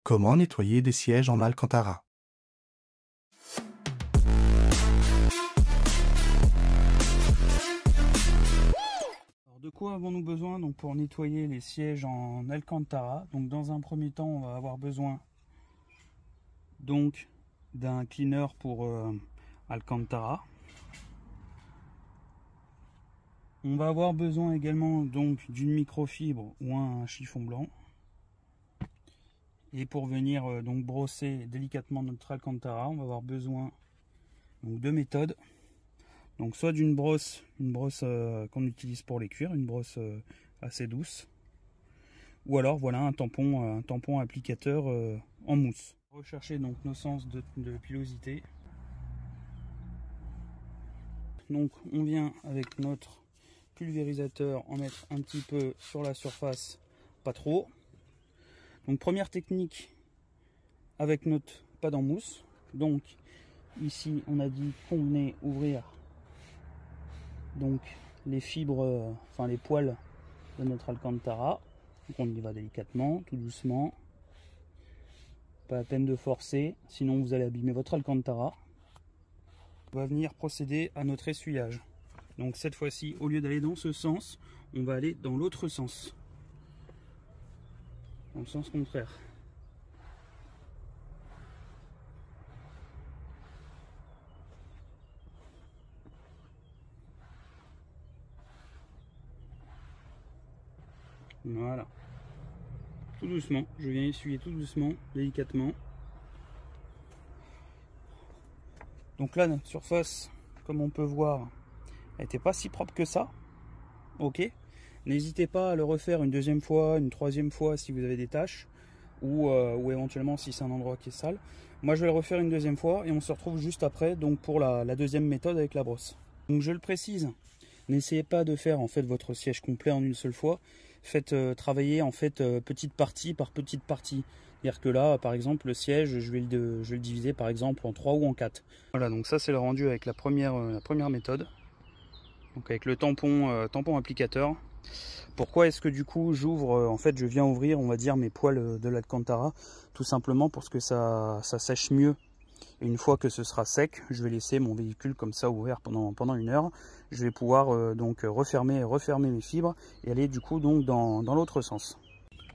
Comment nettoyer des sièges en Alcantara? Alors, de quoi avons-nous besoin donc pour nettoyer les sièges en Alcantara? Donc dans un premier temps, on va avoir besoin donc d'un cleaner pour Alcantara. On va avoir besoin également donc d'une microfibre ou un chiffon blanc. Et pour venir donc brosser délicatement notre Alcantara, on va avoir besoin donc de méthodes. Donc soit d'une brosse, qu'on utilise pour les cuirs, une brosse assez douce, ou alors voilà un tampon applicateur en mousse. Rechercher donc nos sens de pilosité. Donc on vient avec notre pulvérisateur en mettre un petit peu sur la surface, pas trop. Donc première technique avec notre pad en mousse. Donc ici on a dit qu'on venait ouvrir donc les fibres, enfin les poils de notre Alcantara. Donc on y va délicatement, tout doucement. Pas la peine de forcer, sinon vous allez abîmer votre Alcantara. On va venir procéder à notre essuyage. Donc cette fois-ci, au lieu d'aller dans ce sens, on va aller dans l'autre sens. Dans le sens contraire. Voilà. Tout doucement, je viens essuyer tout doucement, délicatement. Donc là, notre surface, comme on peut voir, elle n'était pas si propre que ça. Ok. N'hésitez pas à le refaire une deuxième fois, une troisième fois si vous avez des taches. Ou éventuellement si c'est un endroit qui est sale. Moi je vais le refaire une deuxième fois et on se retrouve juste après donc pour la deuxième méthode avec la brosse. Donc je le précise, n'essayez pas de faire en fait votre siège complet en une seule fois. Faites travailler en fait petite partie par petite partie. C'est-à-dire que là par exemple le siège je vais le diviser par exemple en 3 ou en 4. Voilà, donc ça c'est le rendu avec la première méthode. Donc avec le tampon applicateur. Pourquoi est-ce que du coup j'ouvre, en fait je viens ouvrir on va dire mes poils de l'Alcantara? Tout simplement parce que ça sèche mieux. Et une fois que ce sera sec, je vais laisser mon véhicule comme ça ouvert pendant une heure. Je vais pouvoir donc refermer mes fibres et aller du coup donc dans l'autre sens.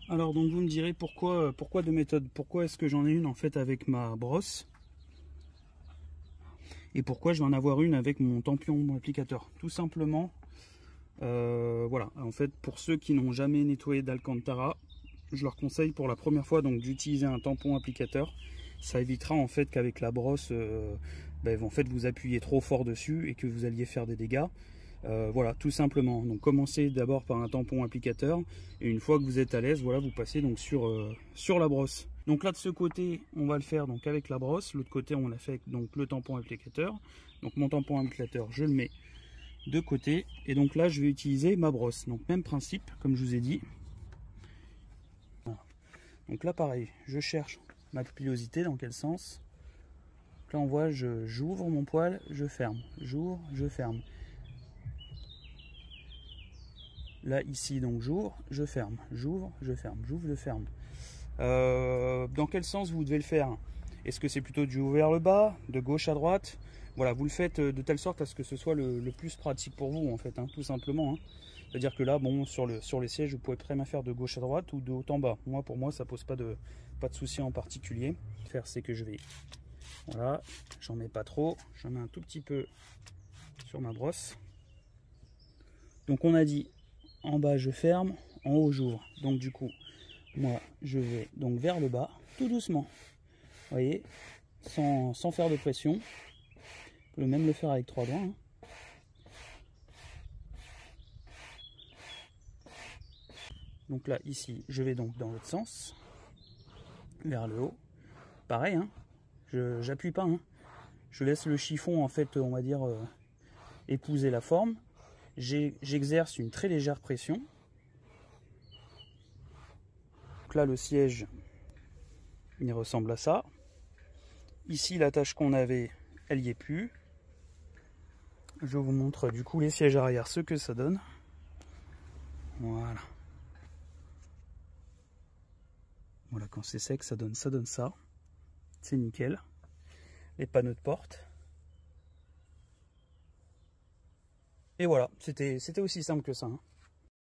Alors donc vous me direz pourquoi deux méthodes? Pourquoi est-ce que j'en ai une en fait avec ma brosse? Et pourquoi je vais en avoir une avec mon tampon applicateur? Tout simplement, voilà, en fait pour ceux qui n'ont jamais nettoyé d'Alcantara, je leur conseille pour la première fois donc d'utiliser un tampon applicateur. Ça évitera en fait qu'avec la brosse en fait vous appuyez trop fort dessus et que vous alliez faire des dégâts. Voilà, tout simplement. Donc commencez d'abord par un tampon applicateur et une fois que vous êtes à l'aise, voilà, vous passez donc sur la brosse. Donc là de ce côté, on va le faire donc avec la brosse. L'autre côté, on l'a fait avec donc le tampon applicateur. Donc mon tampon applicateur, je le mets de côté et donc là je vais utiliser ma brosse. Donc même principe, comme je vous ai dit. Voilà. Donc là pareil, je cherche ma pilosité dans quel sens. Donc là on voit, j'ouvre mon poil, je ferme, j'ouvre, je ferme. Là ici donc j'ouvre, je ferme, j'ouvre, je ferme, j'ouvre, je ferme. Dans quel sens vous devez le faire? Est-ce que c'est plutôt du haut vers le bas, de gauche à droite? Voilà, vous le faites de telle sorte à ce que ce soit le plus pratique pour vous en fait, hein, tout simplement. Hein. C'est-à-dire que là, bon, sur les sièges, vous pouvez très bien faire de gauche à droite ou de haut en bas. Moi, pour moi, ça pose pas de souci en particulier. Faire, c'est que je vais, voilà, j'en mets pas trop, j'en mets un tout petit peu sur ma brosse. Donc on a dit en bas je ferme, en haut j'ouvre. Donc du coup, moi je vais donc vers le bas, tout doucement. Vous voyez, sans faire de pression. On peut même le faire avec 3 doigts. Hein. Donc là, ici, je vais donc dans l'autre sens, vers le haut. Pareil, hein, j'appuie pas. Hein. Je laisse le chiffon, en fait, on va dire, épouser la forme. J'exerce une très légère pression. Donc là, le siège, il ressemble à ça. Ici, la tâche qu'on avait, elle n'y est plus. Je vous montre du coup les sièges arrière, ce que ça donne. Voilà. Voilà, quand c'est sec, ça donne ça. C'est nickel. Les panneaux de porte. Et voilà, c'était aussi simple que ça, hein.